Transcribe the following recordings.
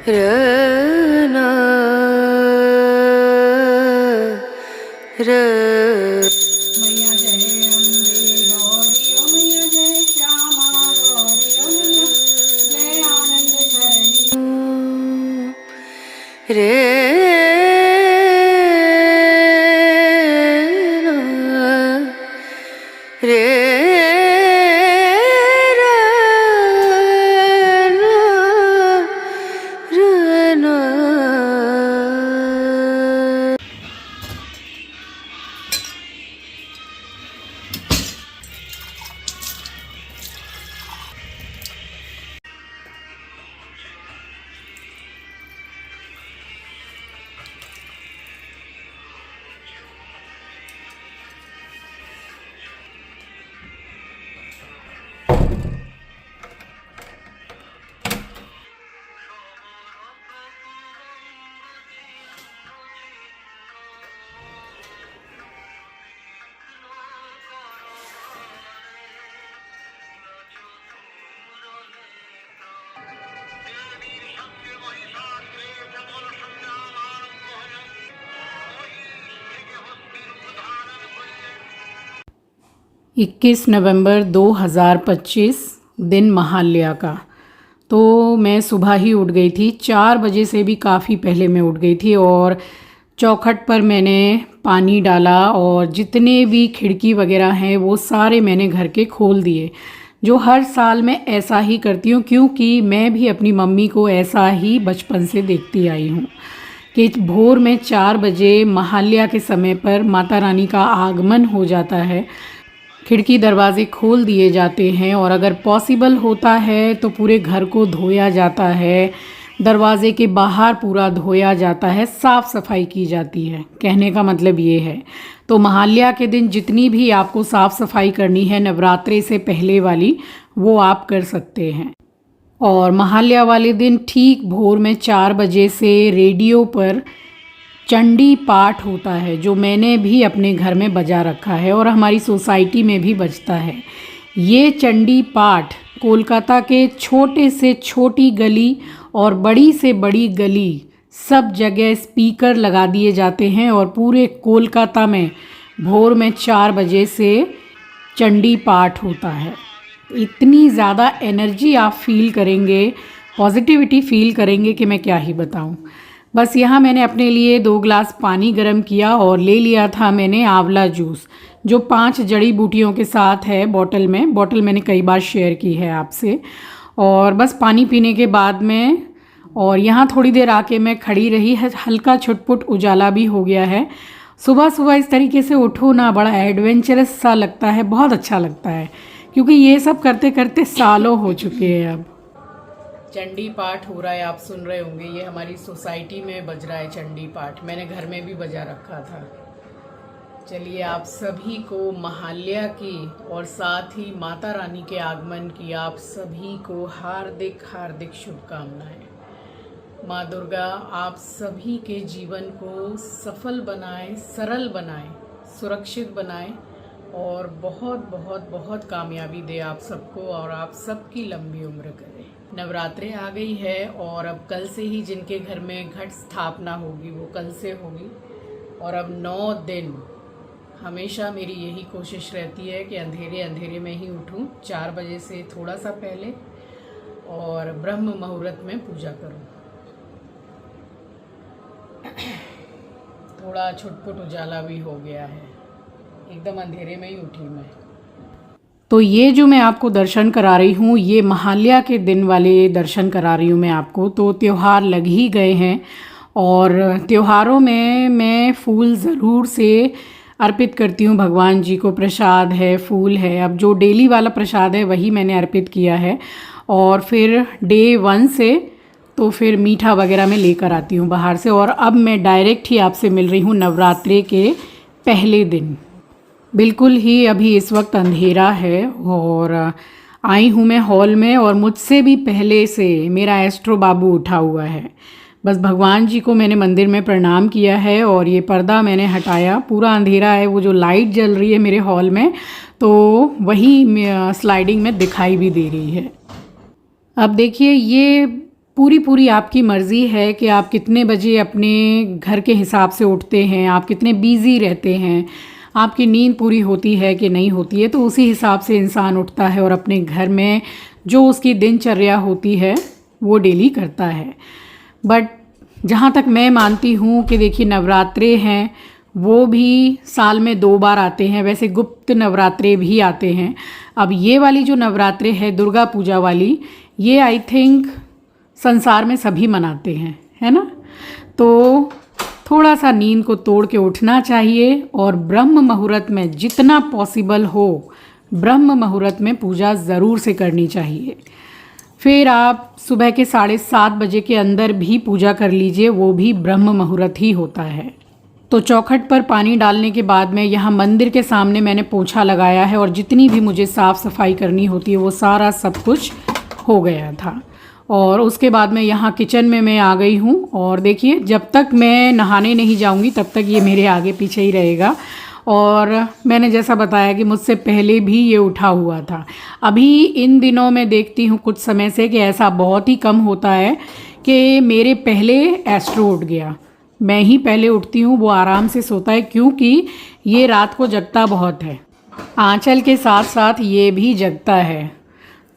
रना र मैया जय अम्बे गौरी ओ मैया जय श्यामा गौरी ओ मैया जय आनंद धरणी रे रे इक्कीस नवंबर 2025 दिन महालया का। तो मैं सुबह ही उठ गई थी, 4 बजे से भी काफ़ी पहले मैं उठ गई थी और चौखट पर मैंने पानी डाला और जितने भी खिड़की वगैरह हैं वो सारे मैंने घर के खोल दिए, जो हर साल मैं ऐसा ही करती हूँ क्योंकि मैं भी अपनी मम्मी को ऐसा ही बचपन से देखती आई हूँ कि भोर में 4 बजे महालया के समय पर माता रानी का आगमन हो जाता है, खिड़की दरवाज़े खोल दिए जाते हैं और अगर पॉसिबल होता है तो पूरे घर को धोया जाता है, दरवाज़े के बाहर पूरा धोया जाता है, साफ़ सफाई की जाती है। कहने का मतलब ये है। तो महालया के दिन जितनी भी आपको साफ़ सफाई करनी है नवरात्रे से पहले वाली, वो आप कर सकते हैं। और महालया वाले दिन ठीक भोर में 4 बजे से रेडियो पर चंडी पाठ होता है, जो मैंने भी अपने घर में बजा रखा है और हमारी सोसाइटी में भी बजता है। ये चंडी पाठ कोलकाता के छोटे से छोटी गली और बड़ी से बड़ी गली सब जगह स्पीकर लगा दिए जाते हैं और पूरे कोलकाता में भोर में 4 बजे से चंडी पाठ होता है। इतनी ज़्यादा एनर्जी आप फील करेंगे, पॉजिटिविटी फील करेंगे कि मैं क्या ही बताऊं। बस यहाँ मैंने अपने लिए 2 गिलास पानी गर्म किया और ले लिया था मैंने आंवला जूस, जो 5 जड़ी बूटियों के साथ है बॉटल में। बॉटल मैंने कई बार शेयर की है आपसे। और बस पानी पीने के बाद में और यहाँ थोड़ी देर आके मैं खड़ी रही है, हल्का छुटपुट उजाला भी हो गया है। सुबह सुबह इस तरीके से उठो ना, बड़ा एडवेंचरस सा लगता है, बहुत अच्छा लगता है क्योंकि ये सब करते करते सालों हो चुके हैं। अब चंडी पाठ हो रहा है, आप सुन रहे होंगे, ये हमारी सोसाइटी में बज रहा है चंडी पाठ। मैंने घर में भी बजा रखा था। चलिए आप सभी को महालया की और साथ ही माता रानी के आगमन की आप सभी को हार्दिक हार्दिक शुभकामनाएं। माँ दुर्गा आप सभी के जीवन को सफल बनाए, सरल बनाए, सुरक्षित बनाए और बहुत बहुत बहुत कामयाबी दे आप सबको और आप सबकी लंबी उम्र करे। नवरात्रे आ गई है और अब कल से ही जिनके घर में घट स्थापना होगी वो कल से होगी। और अब 9 दिन हमेशा मेरी यही कोशिश रहती है कि अंधेरे अंधेरे में ही उठूं, 4 बजे से थोड़ा सा पहले, और ब्रह्म मुहूर्त में पूजा करूं। थोड़ा छुटपुट उजाला भी हो गया है, एकदम अंधेरे में ही उठी मैं। तो ये जो मैं आपको दर्शन करा रही हूँ, ये महालया के दिन वाले दर्शन करा रही हूँ मैं आपको। तो त्यौहार लग ही गए हैं और त्योहारों में मैं फूल ज़रूर से अर्पित करती हूँ भगवान जी को। प्रसाद है, फूल है। अब जो डेली वाला प्रसाद है वही मैंने अर्पित किया है और फिर डे 1 से तो फिर मीठा वगैरह मैं लेकर आती हूँ बाहर से। और अब मैं डायरेक्ट ही आपसे मिल रही हूँ नवरात्रे के पहले दिन। बिल्कुल ही अभी इस वक्त अंधेरा है और आई हूँ मैं हॉल में और मुझसे भी पहले से मेरा एस्ट्रो बाबू उठा हुआ है। बस भगवान जी को मैंने मंदिर में प्रणाम किया है और ये पर्दा मैंने हटाया। पूरा अंधेरा है, वो जो लाइट जल रही है मेरे हॉल में तो वही स्लाइडिंग में दिखाई भी दे रही है। अब देखिए, ये पूरी पूरी आपकी मर्ज़ी है कि आप कितने बजे अपने घर के हिसाब से उठते हैं, आप कितने बिज़ी रहते हैं, आपकी नींद पूरी होती है कि नहीं होती है। तो उसी हिसाब से इंसान उठता है और अपने घर में जो उसकी दिनचर्या होती है वो डेली करता है। बट जहाँ तक मैं मानती हूँ कि देखिए, नवरात्रे हैं वो भी साल में 2 बार आते हैं, वैसे गुप्त नवरात्रे भी आते हैं। अब ये वाली जो नवरात्रे है दुर्गा पूजा वाली, ये आई थिंक संसार में सभी मनाते हैं, है ना। तो थोड़ा सा नींद को तोड़ के उठना चाहिए और ब्रह्म मुहूर्त में जितना पॉसिबल हो ब्रह्म मुहूर्त में पूजा ज़रूर से करनी चाहिए। फिर आप सुबह के 7:30 बजे के अंदर भी पूजा कर लीजिए, वो भी ब्रह्म मुहूर्त ही होता है। तो चौखट पर पानी डालने के बाद में यहाँ मंदिर के सामने मैंने पोछा लगाया है और जितनी भी मुझे साफ़ सफाई करनी होती है वो सारा सब कुछ हो गया था। और उसके बाद में यहाँ किचन में मैं आ गई हूँ और देखिए, जब तक मैं नहाने नहीं जाऊँगी तब तक ये मेरे आगे पीछे ही रहेगा। और मैंने जैसा बताया कि मुझसे पहले भी ये उठा हुआ था। अभी इन दिनों मैं देखती हूँ कुछ समय से कि ऐसा बहुत ही कम होता है कि मेरे पहले एस्ट्रो उठ गया। मैं ही पहले उठती हूँ, वो आराम से सोता है क्योंकि ये रात को जगता बहुत है। आंचल के साथ साथ ये भी जगता है,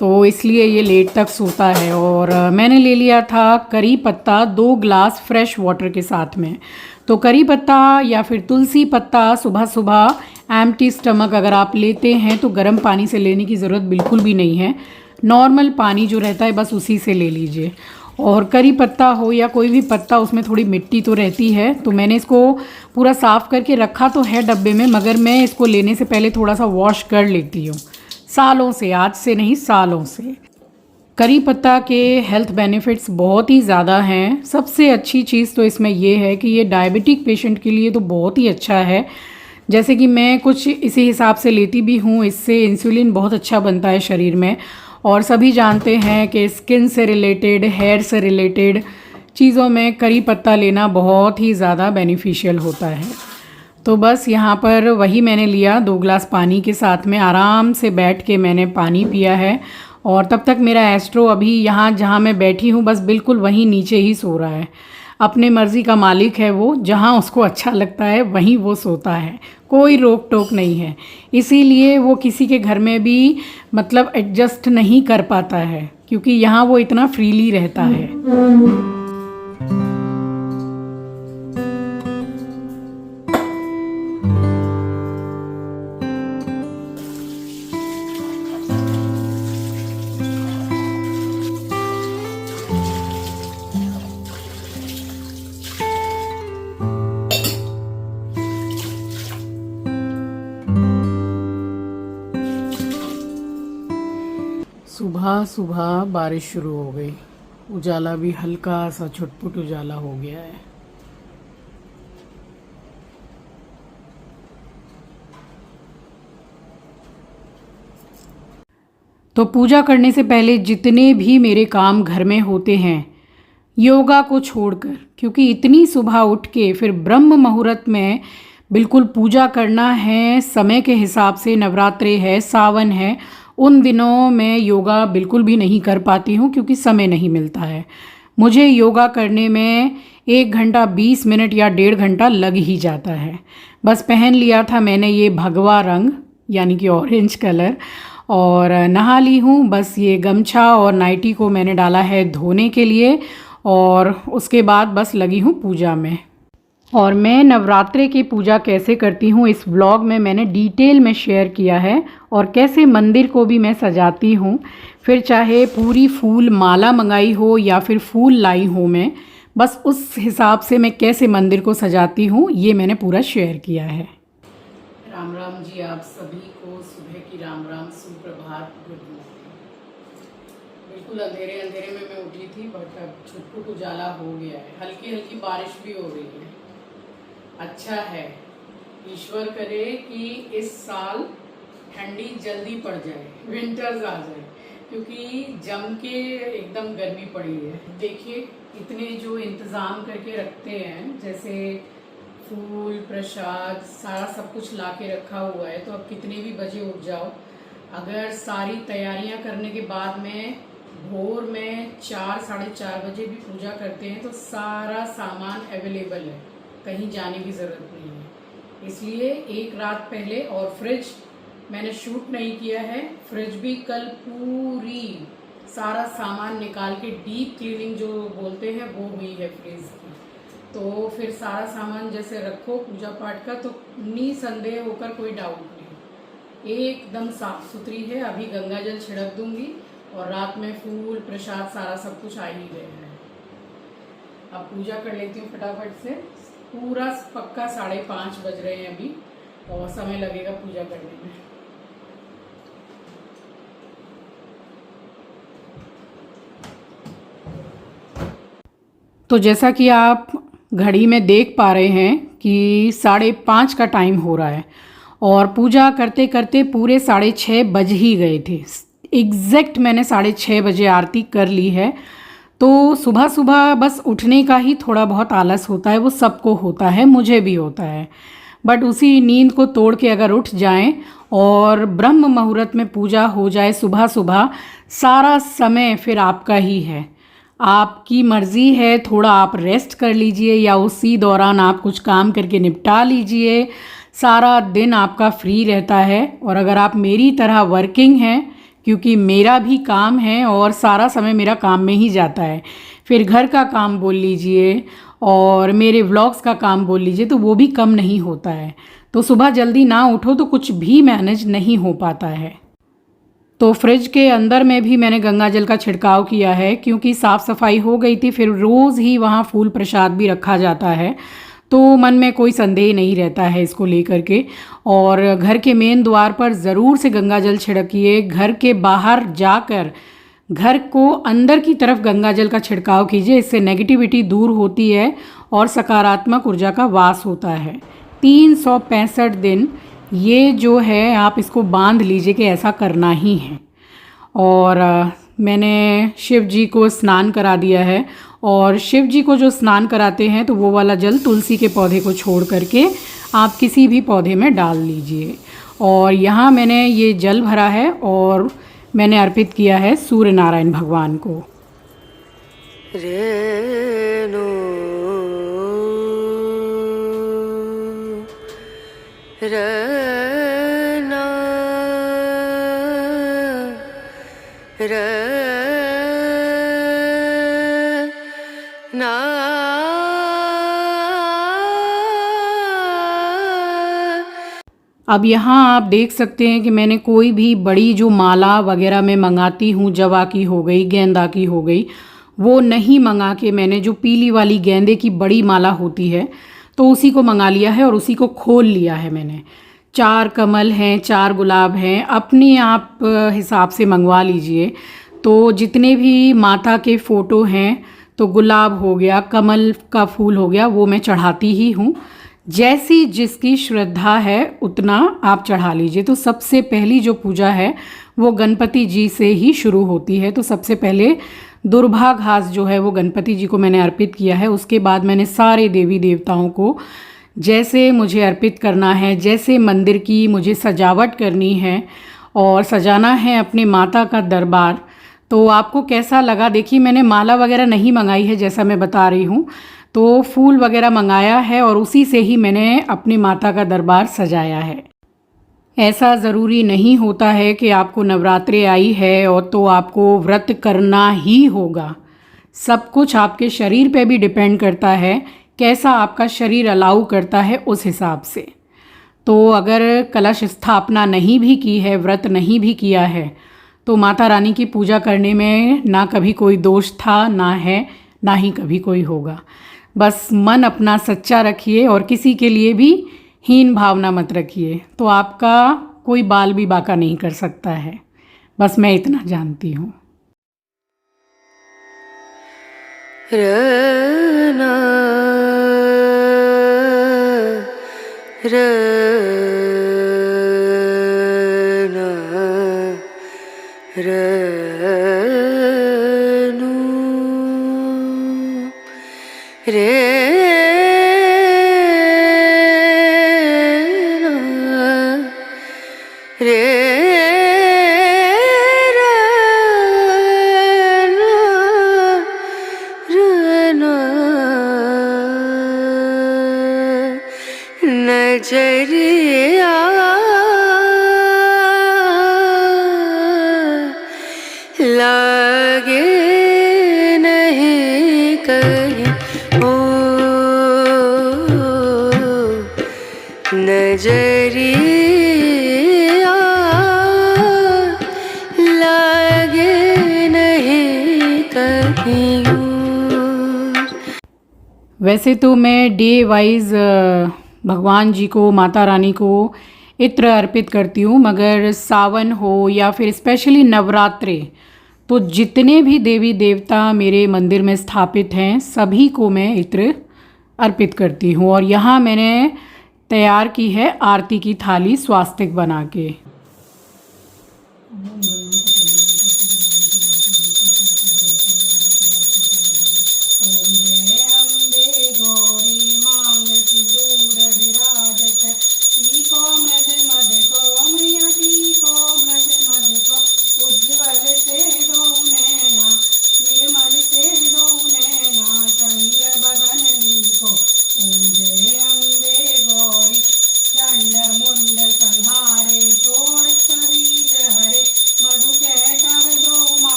तो इसलिए ये लेट तक सोता है। और मैंने ले लिया था करी पत्ता 2 ग्लास फ्रेश वाटर के साथ में। तो करी पत्ता या फिर तुलसी पत्ता सुबह सुबह एम्प्टी स्टमक अगर आप लेते हैं तो गर्म पानी से लेने की ज़रूरत बिल्कुल भी नहीं है। नॉर्मल पानी जो रहता है बस उसी से ले लीजिए। और करी पत्ता हो या कोई भी पत्ता, उसमें थोड़ी मिट्टी तो रहती है, तो मैंने इसको पूरा साफ़ करके रखा तो है डब्बे में, मगर मैं इसको लेने से पहले थोड़ा सा वॉश कर लेती हूँ। सालों से, आज से नहीं सालों से। करी पत्ता के हेल्थ बेनिफिट्स बहुत ही ज़्यादा हैं। सबसे अच्छी चीज़ तो इसमें ये है कि ये डायबिटिक पेशेंट के लिए तो बहुत ही अच्छा है। जैसे कि मैं कुछ इसी हिसाब से लेती भी हूँ, इससे इंसुलिन बहुत अच्छा बनता है शरीर में। और सभी जानते हैं कि स्किन से रिलेटेड, हेयर से रिलेटेड चीज़ों में करी पत्ता लेना बहुत ही ज़्यादा बेनिफिशियल होता है। तो बस यहाँ पर वही मैंने लिया 2 ग्लास पानी के साथ में, आराम से बैठ के मैंने पानी पिया है। और तब तक मेरा एस्ट्रो अभी यहाँ जहाँ मैं बैठी हूँ बस बिल्कुल वहीं नीचे ही सो रहा है। अपने मर्ज़ी का मालिक है वो, जहाँ उसको अच्छा लगता है वहीं वो सोता है, कोई रोक टोक नहीं है। इसीलिए वो किसी के घर में भी मतलब एडजस्ट नहीं कर पाता है, क्योंकि यहाँ वो इतना फ्रीली रहता है। सुबह सुबह बारिश शुरू हो गई, उजाला भी हल्का सा छुटपुट उजाला हो गया है। तो पूजा करने से पहले जितने भी मेरे काम घर में होते हैं, योगा को छोड़कर, क्योंकि इतनी सुबह उठ के फिर ब्रह्म मुहूर्त में बिल्कुल पूजा करना है समय के हिसाब से। नवरात्रे है, सावन है, उन दिनों मैं योगा बिल्कुल भी नहीं कर पाती हूँ क्योंकि समय नहीं मिलता है। मुझे योगा करने में 1 घंटा 20 मिनट या 1.5 घंटा लग ही जाता है। बस पहन लिया था मैंने ये भगवा रंग यानी कि ऑरेंज कलर, और नहा ली हूँ। बस ये गमछा और नाइटी को मैंने डाला है धोने के लिए, और उसके बाद बस लगी हूँ पूजा में। और मैं नवरात्रे की पूजा कैसे करती हूँ इस व्लॉग में मैंने डिटेल में शेयर किया है, और कैसे मंदिर को भी मैं सजाती हूँ। फिर चाहे पूरी फूल माला मंगाई हो या फिर फूल लाई हूँ मैं, बस उस हिसाब से मैं कैसे मंदिर को सजाती हूँ ये मैंने पूरा शेयर किया है। राम राम जी, आप सभी को सुबह की राम राम, सुप्रभात, गुड मॉर्निंग। बिल्कुल अंधेरे अंधेरे में मैं उठी थी, बट अब छुटपुट उजाला हो गया है, हल्की हल्की बारिश भी हो रही है। अच्छा है, ईश्वर करे कि इस साल ठंडी जल्दी पड़ जाए, विंटर्स आ जाए, क्योंकि जम के एकदम गर्मी पड़ी है। देखिए इतने जो इंतज़ाम करके रखते हैं, जैसे फूल प्रसाद सारा सब कुछ ला के रखा हुआ है, तो अब कितने भी बजे उठ जाओ, अगर सारी तैयारियां करने के बाद में भोर में 4 साढ़े 4 बजे भी पूजा करते हैं तो सारा सामान अवेलेबल है, कहीं जाने की ज़रूरत नहीं है। इसलिए एक रात पहले, और फ्रिज मैंने शूट नहीं किया है, फ्रिज भी कल पूरी सारा सामान निकाल के डीप क्लीनिंग जो बोलते हैं वो हुई है फ्रिज की। तो फिर सारा सामान जैसे रखो पूजा पाठ का तो निसंदेह होकर कोई डाउट नहीं, एकदम साफ सुथरी है। अभी गंगा जल छिड़क दूंगी और रात में फूल प्रसाद सारा सब कुछ आ ही गया है। अब पूजा कर लेती हूँ फटाफट से। पूरा पक्का 5:30 बज रहे हैं अभी और समय लगेगा पूजा करने में। तो जैसा कि आप घड़ी में देख पा रहे हैं कि 5:30 का टाइम हो रहा है और पूजा करते करते पूरे 6:30 बज ही गए थे। एग्जैक्ट मैंने 6:30 बजे आरती कर ली है। तो सुबह सुबह बस उठने का ही थोड़ा बहुत आलस होता है, वो सबको होता है, मुझे भी होता है। बट उसी नींद को तोड़ के अगर उठ जाएं और ब्रह्म मुहूर्त में पूजा हो जाए सुबह सुबह, सारा समय फिर आपका ही है। आपकी मर्ज़ी है, थोड़ा आप रेस्ट कर लीजिए या उसी दौरान आप कुछ काम करके निपटा लीजिए। सारा दिन आपका फ्री रहता है। और अगर आप मेरी तरह वर्किंग हैं, क्योंकि मेरा भी काम है और सारा समय मेरा काम में ही जाता है, फिर घर का काम बोल लीजिए और मेरे व्लॉग्स का काम बोल लीजिए, तो वो भी कम नहीं होता है। तो सुबह जल्दी ना उठो तो कुछ भी मैनेज नहीं हो पाता है। तो फ्रिज के अंदर में भी मैंने गंगा जल का छिड़काव किया है, क्योंकि साफ़ सफाई हो गई थी। फिर रोज़ ही वहाँ फूल प्रसाद भी रखा जाता है, तो मन में कोई संदेह नहीं रहता है इसको लेकर के। और घर के मेन द्वार पर ज़रूर से गंगा जल छिड़किए। घर के बाहर जाकर घर को अंदर की तरफ गंगा जल का छिड़काव कीजिए, इससे नेगेटिविटी दूर होती है और सकारात्मक ऊर्जा का वास होता है। 365 दिन ये जो है आप इसको बांध लीजिए कि ऐसा करना ही है। और मैंने शिव जी को स्नान करा दिया है, और शिव जी को जो स्नान कराते हैं तो वो वाला जल तुलसी के पौधे को छोड़ करके आप किसी भी पौधे में डाल लीजिए। और यहाँ मैंने ये जल भरा है और मैंने अर्पित किया है सूर्य नारायण भगवान को। रेणु रना रना। अब यहाँ आप देख सकते हैं कि मैंने कोई भी बड़ी जो माला वगैरह मैं मंगाती हूँ, जवा की हो गई, गेंदा की हो गई, वो नहीं मंगा के मैंने जो पीली वाली गेंदे की बड़ी माला होती है तो उसी को मंगा लिया है और उसी को खोल लिया है मैंने। 4 कमल हैं, 4 गुलाब हैं, अपने आप हिसाब से मंगवा लीजिए। तो जितने भी माता के फ़ोटो हैं, तो गुलाब हो गया, कमल का फूल हो गया, वो मैं चढ़ाती ही हूँ। जैसी जिसकी श्रद्धा है उतना आप चढ़ा लीजिए। तो सबसे पहली जो पूजा है वो गणपति जी से ही शुरू होती है। तो सबसे पहले दुर्भा घास जो है वो गणपति जी को मैंने अर्पित किया है। उसके बाद मैंने सारे देवी देवताओं को जैसे मुझे अर्पित करना है, जैसे मंदिर की मुझे सजावट करनी है और सजाना है अपने माता का दरबार। तो आपको कैसा लगा देखिए, मैंने माला वगैरह नहीं मंगाई है जैसा मैं बता रही हूँ, तो फूल वगैरह मंगाया है और उसी से ही मैंने अपनी माता का दरबार सजाया है। ऐसा ज़रूरी नहीं होता है कि आपको नवरात्रि आई है और तो आपको व्रत करना ही होगा। सब कुछ आपके शरीर पे भी डिपेंड करता है, कैसा आपका शरीर अलाउ करता है उस हिसाब से। तो अगर कलश स्थापना नहीं भी की है, व्रत नहीं भी किया है, तो माता रानी की पूजा करने में ना कभी कोई दोष था, ना है, ना ही कभी कोई होगा। बस मन अपना सच्चा रखिए और किसी के लिए भी हीन भावना मत रखिए, तो आपका कोई बाल भी बाका नहीं कर सकता है। बस मैं इतना जानती हूँ। रना रना रनु रे वैसे तो मैं डे वाइज भगवान जी को, माता रानी को इत्र अर्पित करती हूँ, मगर सावन हो या फिर स्पेशली नवरात्रे तो जितने भी देवी देवता मेरे मंदिर में स्थापित हैं सभी को मैं इत्र अर्पित करती हूँ। और यहाँ मैंने तैयार की है आरती की थाली स्वास्तिक बना के।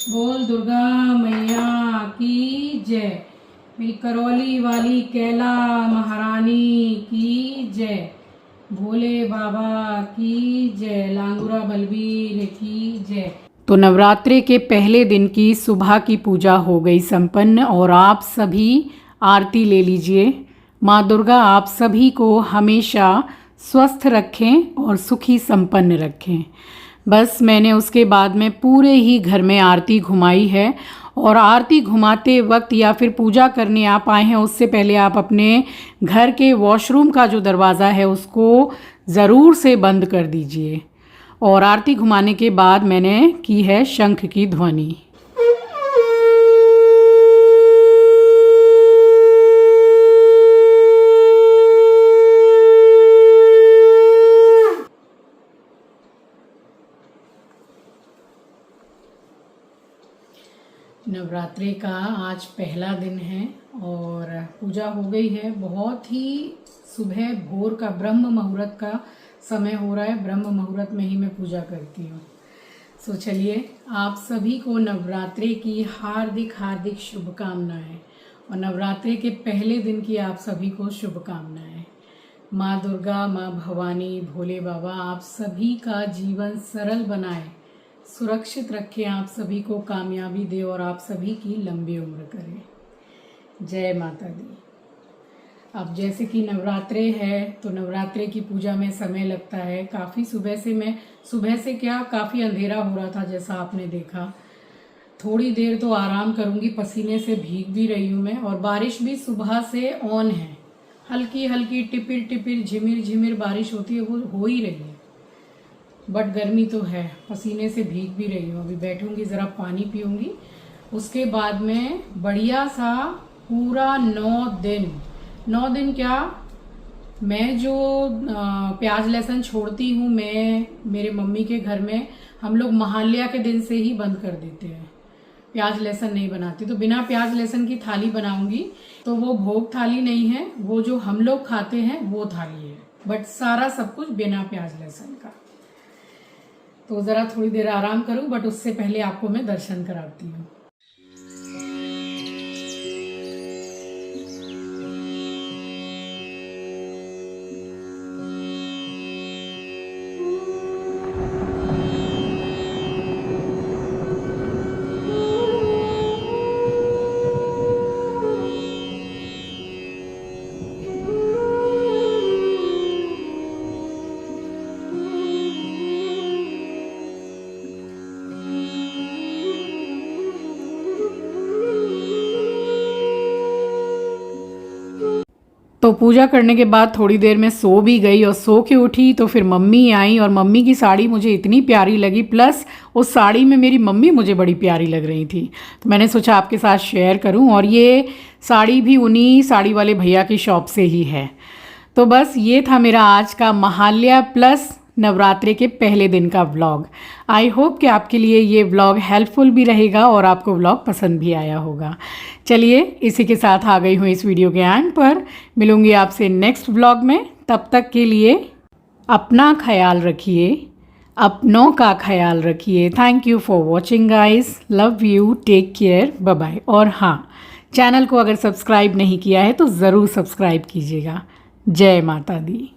बोल दुर्गा मैया की जय, मेरी करौली वाली कैला महारानी की जय, भोले बाबा की जय, लांगुरा बलबीर की जय। तो नवरात्रि के पहले दिन की सुबह की पूजा हो गई संपन्न और आप सभी आरती ले लीजिए। माँ दुर्गा आप सभी को हमेशा स्वस्थ रखें और सुखी संपन्न रखें। बस मैंने उसके बाद में पूरे ही घर में आरती घुमाई है। और आरती घुमाते वक्त या फिर पूजा करने आप आए हैं उससे पहले आप अपने घर के वॉशरूम का जो दरवाज़ा है उसको ज़रूर से बंद कर दीजिए। और आरती घुमाने के बाद मैंने की है शंख की ध्वनि। नवरात्रि का आज पहला दिन है और पूजा हो गई है। बहुत ही सुबह भोर का ब्रह्म मुहूर्त का समय हो रहा है। ब्रह्म मुहूर्त में ही मैं पूजा करती हूँ। सो चलिए आप सभी को नवरात्रि की हार्दिक हार्दिक शुभकामनाएं और नवरात्रि के पहले दिन की आप सभी को शुभकामनाएं। माँ दुर्गा, माँ भवानी, भोले बाबा आप सभी का जीवन सरल बनाए, सुरक्षित रखें, आप सभी को कामयाबी दे और आप सभी की लंबी उम्र करे। जय माता दी। अब जैसे कि नवरात्रे है तो नवरात्रे की पूजा में समय लगता है काफ़ी। सुबह से क्या काफ़ी अंधेरा हो रहा था जैसा आपने देखा। थोड़ी देर तो आराम करूंगी, पसीने से भीग भी रही हूँ मैं। और बारिश भी सुबह से ऑन है, हल्की हल्की टिपिर टिपिर झिमिर झिमिर बारिश होती है, वो हो ही रही है। बट गर्मी तो है, पसीने से भीग भी रही हूँ। अभी बैठूंगी, ज़रा पानी पीऊंगी, उसके बाद में बढ़िया सा पूरा 9 दिन क्या, मैं जो प्याज लहसुन छोड़ती हूँ, मैं मेरे मम्मी के घर में हम लोग महाल्या के दिन से ही बंद कर देते हैं। प्याज लहसुन नहीं बनाती, तो बिना प्याज लहसुन की थाली बनाऊंगी। तो वो भोग थाली नहीं है, वो जो हम लोग खाते हैं वो थाली है, बट सारा सब कुछ बिना प्याज लहसुन का। तो ज़रा थोड़ी देर आराम करूं, बट उससे पहले आपको मैं दर्शन कराती हूँ। तो पूजा करने के बाद थोड़ी देर में सो भी गई और सो के उठी तो फिर मम्मी आई और मम्मी की साड़ी मुझे इतनी प्यारी लगी, प्लस उस साड़ी में मेरी मम्मी मुझे बड़ी प्यारी लग रही थी। तो मैंने सोचा आपके साथ शेयर करूं। और ये साड़ी भी उन्हीं साड़ी वाले भैया की शॉप से ही है। तो बस ये था मेरा आज का महाल्या प्लस नवरात्रि के पहले दिन का व्लॉग। आई होप कि आपके लिए ये व्लॉग हेल्पफुल भी रहेगा और आपको व्लॉग पसंद भी आया होगा। चलिए इसी के साथ आ गई हूँ इस वीडियो के एंड पर। मिलूँगी आपसे नेक्स्ट व्लॉग में। तब तक के लिए अपना ख्याल रखिए, अपनों का ख्याल रखिए। Thank you for watching guys, love you, take care, bye bye. और हाँ, चैनल को अगर सब्सक्राइब नहीं किया है तो ज़रूर सब्सक्राइब कीजिएगा। जय माता दी।